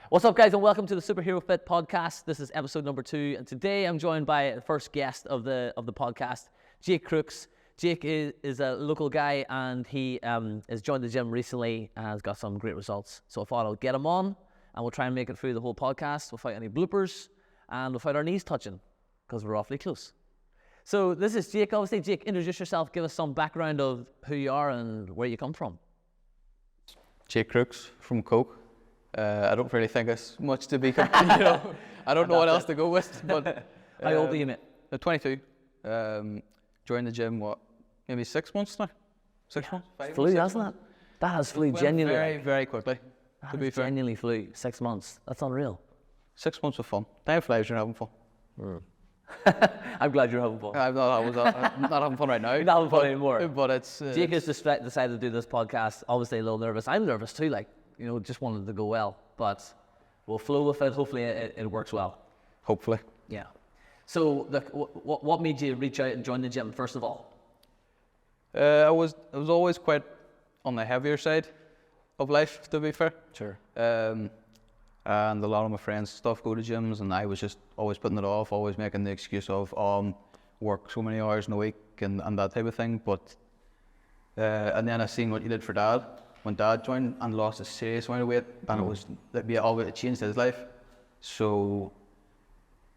What's up, guys, and welcome to the SuperHero Fit podcast. This is episode number 2, and today I'm joined by the first guest of the podcast, Jake Crooks. Jake is a local guy, and he has joined the gym recently and has got some great results. So I thought I'll get him on, and we'll try and make it through the whole podcast without any bloopers and without our knees touching, because we're awfully close. So this is Jake. Obviously, Jake, introduce yourself. Give us some background of who you are and where you come from. Jake Crooks from Coke. I don't really think it's much to be, I don't know what else to go with. But how old are you, mate? 22. Joined the gym, maybe 6 months now? 6 months? Flew, hasn't it? That has flew genuinely. Very, very quickly. To be fair. Genuinely flew. 6 months. That's unreal. 6 months of fun. Time flies, you're having fun. I'm glad you're having fun. I'm not having fun right now. You're not having fun anymore. But it's... Jake has decided to do this podcast. Obviously a little nervous. I'm nervous too, just wanted to go well. But we'll flow with it. Hopefully it works well. Hopefully. Yeah. So what made you reach out and join the gym, first of all? I was always quite on the heavier side of life, to be fair. Sure. And a lot of my friends stuff go to gyms, and I was just always putting it off, always making the excuse of work so many hours in a week and that type of thing. But and then I seen what you did for Dad when Dad joined and lost a serious amount of weight, and it changed his life. So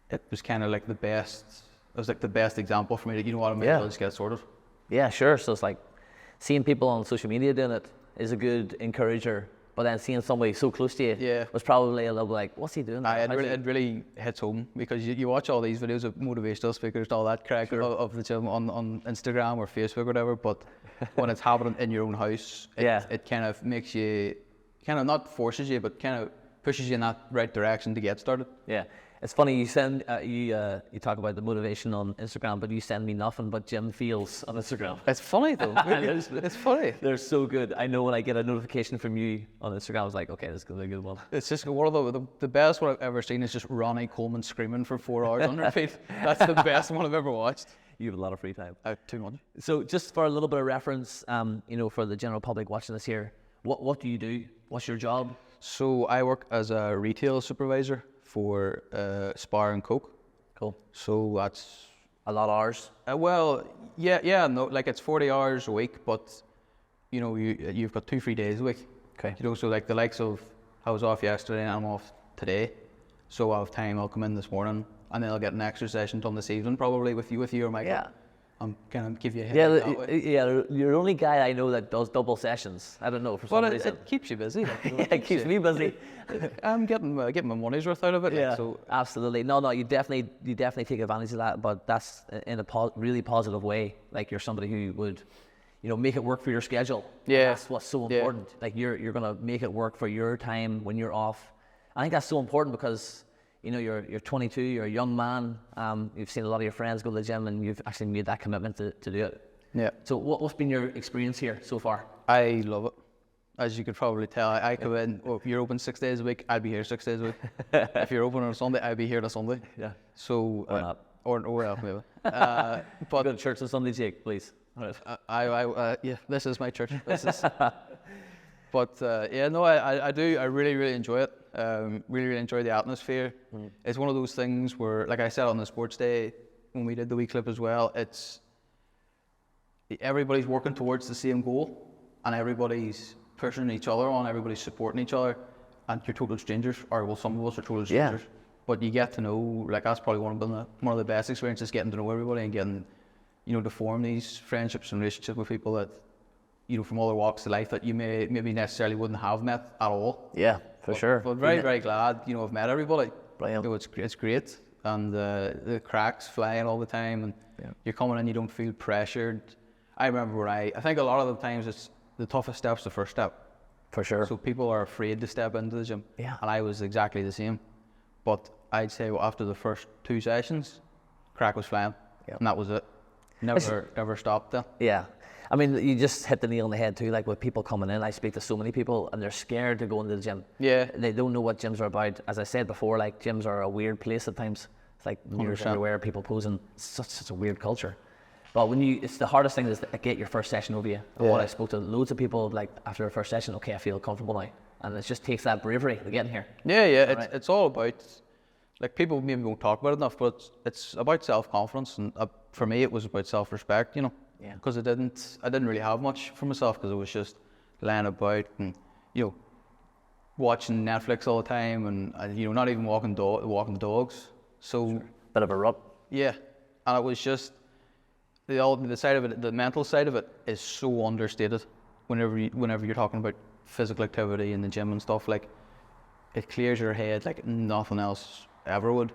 it was kind of like the best. It was like the best example for me that, you know what I mean, I'll just get sorted. Yeah, sure. So it's like seeing people on social media doing it is a good encourager. But then seeing somebody so close to you was probably a little bit like, what's he doing? It really hits home, because you watch all these videos of motivational speakers and all that crack of the gym on Instagram or Facebook or whatever, but when it's happening in your own house, it kind of makes you, kind of not forces you, but kind of pushes you in that right direction to get started. Yeah. It's funny, you send you talk about the motivation on Instagram, but you send me nothing but gym feels on Instagram. It's funny though. It's funny. They're so good. I know when I get a notification from you on Instagram, I was like, okay, this is gonna be a good one. It's just one of the best one I've ever seen is just Ronnie Coleman screaming for 4 hours on repeat. That's the best one I've ever watched. You have a lot of free time. Too much. So just for a little bit of reference, for the general public watching this here, what do you do? What's your job? So I work as a retail supervisor for Spar and Coke. Cool. So that's a lot of hours. It's 40 hours a week, but you've got 2 free days a week. Okay. So like the likes of, I was off yesterday and I'm off today, so I'll have time. I'll come in this morning and then I'll get an extra session done this evening, probably with you or Michael. Yeah. I'm gonna give you a hit that way. Yeah, you're the only guy I know that does double sessions. I don't know, for some reason. It keeps you busy. It keeps me busy. I'm getting my money's worth out of it. Yeah, so absolutely. No, you definitely take advantage of that, but that's in a really positive way. Like, you're somebody who would, make it work for your schedule. Yeah. That's what's so important. Like, you're gonna make it work for your time when you're off. I think that's so important because you're 22, you're a young man, you've seen a lot of your friends go to the gym, and you've actually made that commitment to do it. Yeah. So what's been your experience here so far? I love it. As you could probably tell, I come in, if you're open 6 days a week, I'd be here 6 days a week. If you're open on a Sunday, I'd be here on a Sunday. Yeah. So, or not. Or well, maybe. But go to church on Sunday, Jake, please. This is my church. But I do. I really, really enjoy it. Really, really enjoy the atmosphere. It's one of those things where, like I said on the sports day when we did the wee clip as well, it's everybody's working towards the same goal, and everybody's pushing each other on. Everybody's supporting each other, and you're total strangers, or well, some of us are total strangers. Yeah. But you get to know, like, that's probably one of the best experiences, getting to know everybody and getting, to form these friendships and relationships with people that, from other walks of life that you maybe necessarily wouldn't have met at all. Yeah, for sure. But very, very glad, I've met everybody. Brilliant. It's great, and the cracks flying all the time, and you're coming in, you don't feel pressured. I remember I think a lot of the times it's the toughest step's the first step. For sure. So people are afraid to step into the gym. Yeah. And I was exactly the same. But I'd say after the first 2 sessions, crack was flying, and that was it. Never stopped then. Yeah. I mean, you just hit the nail on the head too. Like, with people coming in, I speak to so many people and they're scared to go into the gym. Yeah. They don't know what gyms are about. As I said before, like, gyms are a weird place at times. It's like mirrors everywhere, people posing. It's such a weird culture. But it's the hardest thing is to get your first session over you. And what I spoke to loads of people, like, after their first session, okay, I feel comfortable now. and it just takes that bravery to get in here. Yeah, yeah. It's all about, like, people maybe won't talk about it enough, but it's about self-confidence, and for me it was about self-respect, you know. Yeah. Because I didn't really have much for myself, because I was just lying about and, you know, watching Netflix all the time, and you know, not even walking the dogs. So Bit of a rut. yeah, and it was just the side of it, the mental side of it is so understated. Whenever you're talking about physical activity in the gym and stuff, like, it clears your head like nothing else ever would.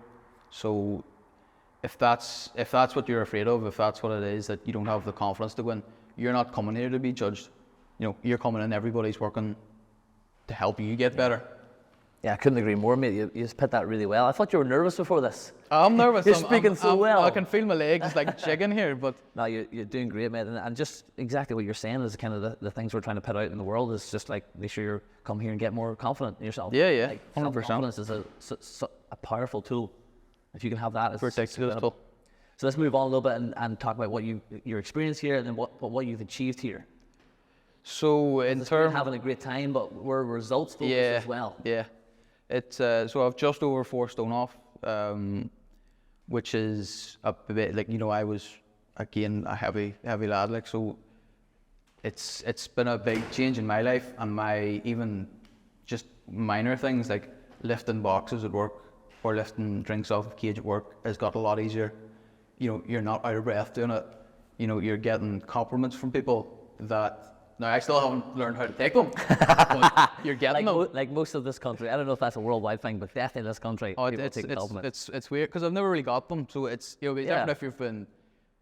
So if that's what you're afraid of, if that's what it is, that you don't have the confidence to win, you're not coming here to be judged. You know, you're coming in, everybody's working to help you get better. Yeah, I couldn't agree more, mate. You just put that really well. I thought you were nervous before this. I'm nervous. You're speaking so well. I can feel my legs like jigging here, but No, you're doing great, mate. And just exactly what you're saying is kind of the things we're trying to put out in the world is just like, make sure you come here and get more confident in yourself. yeah, yeah, Like, 100%. self-confidence is a powerful tool. If you can have that, it's Ridiculous incredible. tool. So let's move on a little bit and talk about what your experience here, and then what you've achieved here. So in It's been terms, having a great time, but we're results focused yeah, as well. yeah, it's so I've just over 4 stone off, which is a bit, like, you know, I was again a heavy lad, like, so it's been a big change in my life, and my even just minor things like lifting boxes at work or lifting drinks off of cage at work has got a lot easier. You know, you're not out of breath doing it. You know, you're getting compliments from people that, now I still haven't learned how to take them, but you're getting them. Like most of this country, I don't know if that's a worldwide thing, but definitely in this country, Oh, people take compliments. it's weird because I've never really got them. So it's, you know, it's Yeah. different if you've been,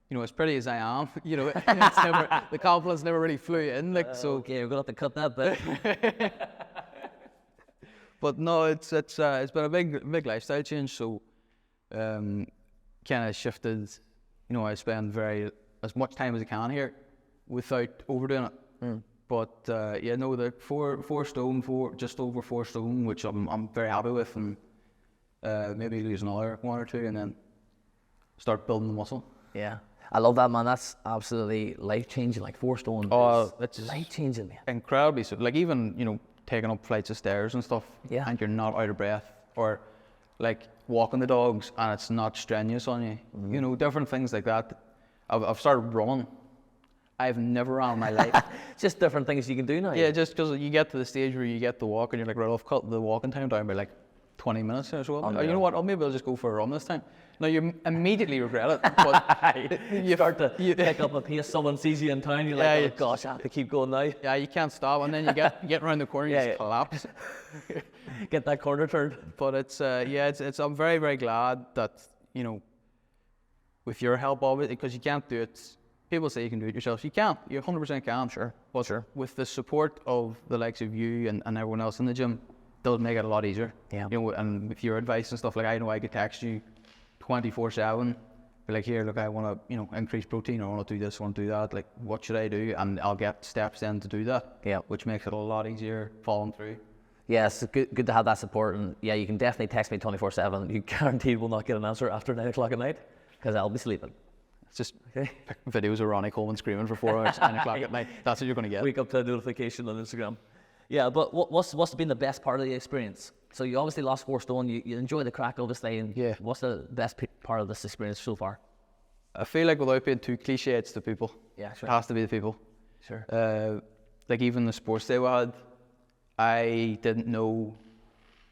you know, as pretty as I am. You know, it's never, the compliments never really flew in. Like, so, Okay, we're gonna have to cut that bit. but no, it's been a big lifestyle change. So, kind of shifted. You know, I spend as much time as I can here without overdoing it. But yeah, no, the just over 4 stone, which I'm very happy with, and maybe lose another 1 or 2, and then start building the muscle. Yeah, I love that, man. That's absolutely life changing. Like 4 stone. Oh, it's life changing, man. incredibly so. Like, even, you know, taking up flights of stairs and stuff, Yeah. and you're not out of breath, or like walking the dogs and it's not strenuous on you. You know, different things like that. I've started running. I've never ran in my life. Just different things you can do now. Yeah, just because you get to the stage where you get the walk and you're like, right, I've cut the walking time down by like 20 minutes or so. Oh, you know what? Oh, maybe I'll just go for a run this time. Now, you immediately regret it, but you start to pick up a pace. Someone sees you in town, you're like, oh gosh, I have to keep going now. yeah, you can't stop, and then you get around the corner, you just collapse. Get that corner turned. But it's I'm very, very glad that, you know, with your help of it, because you can't do it. People say you can do it yourself. You can't. You 100% can. Sure. But with the support of the likes of you and everyone else in the gym, does make it a lot easier. Yeah. You know, and with your advice and stuff, like, I know I could text you 24/7, be like, here, look, I want to, you know, increase protein, or I want to do this, I want to do that. Like, what should I do? And I'll get steps in to do that. Yeah. Which makes it a lot easier following through. Yeah, it's good to have that support, and yeah, you can definitely text me 24/7. You guaranteed will not get an answer after 9 o'clock at night, because I'll be sleeping. It's just videos of Ronnie Coleman screaming for 4 hours, 9 o'clock at night. That's what you're going to get. Wake up to a notification on Instagram. Yeah, but what's been the best part of the experience? So you obviously lost 4 stone. You enjoy the crack, obviously. And yeah. What's the best part of this experience so far? I feel like, without being too cliche, it's the people. Yeah, sure. It has to be the people. Sure. Like, even the sports day we had, I didn't know,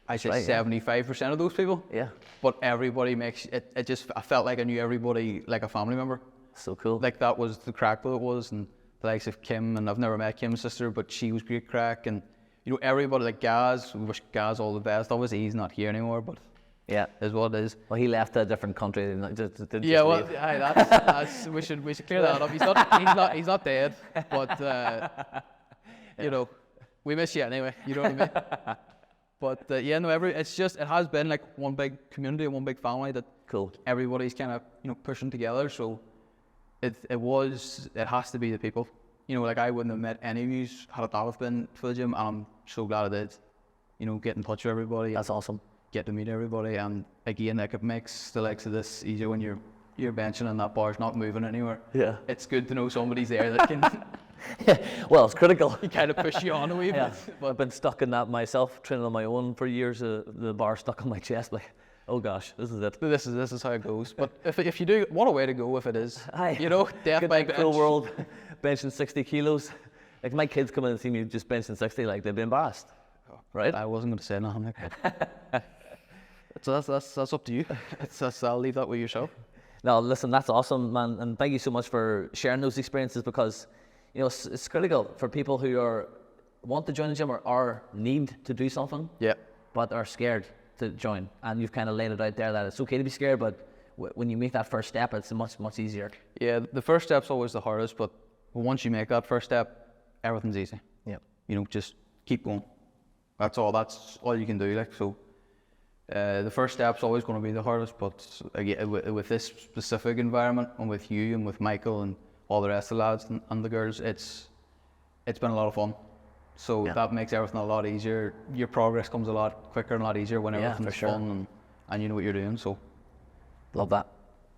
I say 75% of those people. Yeah. But everybody makes it. I felt like I knew everybody like a family member. So cool. Like, that was the crack that it was, and the likes of Kim, and I've never met Kim's sister, but she was great crack, and, you know, everybody, like Gaz. We wish Gaz all the best. Obviously, he's not here anymore, but yeah, is what it is. Well, he left a different country. And didn't Yeah, just well, leave. aye, that's we should clear that up. He's not dead, but you know, we miss you anyway. You know what I mean? But yeah, no, it has been like one big community, one big family that Cool. everybody's kind of, you know, pushing together. So it has to be the people. You know, like, I wouldn't have met any of you had it not have been for the gym, and I'm so glad I did. You know, get in touch with everybody. That's awesome. Get to meet everybody, and again, like, it makes the likes of this easier when you're benching and that bar's not moving anywhere. Yeah. It's good to know somebody's there that can Well, it's critical. He kind of push you on a wee Yeah, bit. I've been stuck in that myself, training on my own for years. The bar stuck on my chest, like, oh gosh, this is it. This is how it goes. But if you do, what a way to go if it is. Aye. You know, death Good by night, bench. cruel world, benching 60 kilos. Like, my kids come in and see me just benching 60, like, they'd be embarrassed, right? I wasn't going to say nothing like that. So that's up to you. I'll leave that with yourself. No, listen, that's awesome, man, and thank you so much for sharing those experiences, because, you know, it's critical for people who want to join the gym or need to do something, Yeah. but are scared to join. And you've kind of laid it out there that it's okay to be scared, but when you make that first step, it's much easier. Yeah, the first step's always the hardest, but once you make that first step, everything's easy. Yeah. You know, just keep going. That's all you can do. Like, so the first step's always going to be the hardest, but again, with this specific environment and with you and with Michael and all the rest of the lads and the girls, it's been a lot of fun. So Yeah. that makes everything a lot easier. Your progress comes a lot quicker and a lot easier when Yeah, for everything's sure. fun and you know what you're doing. So Love that.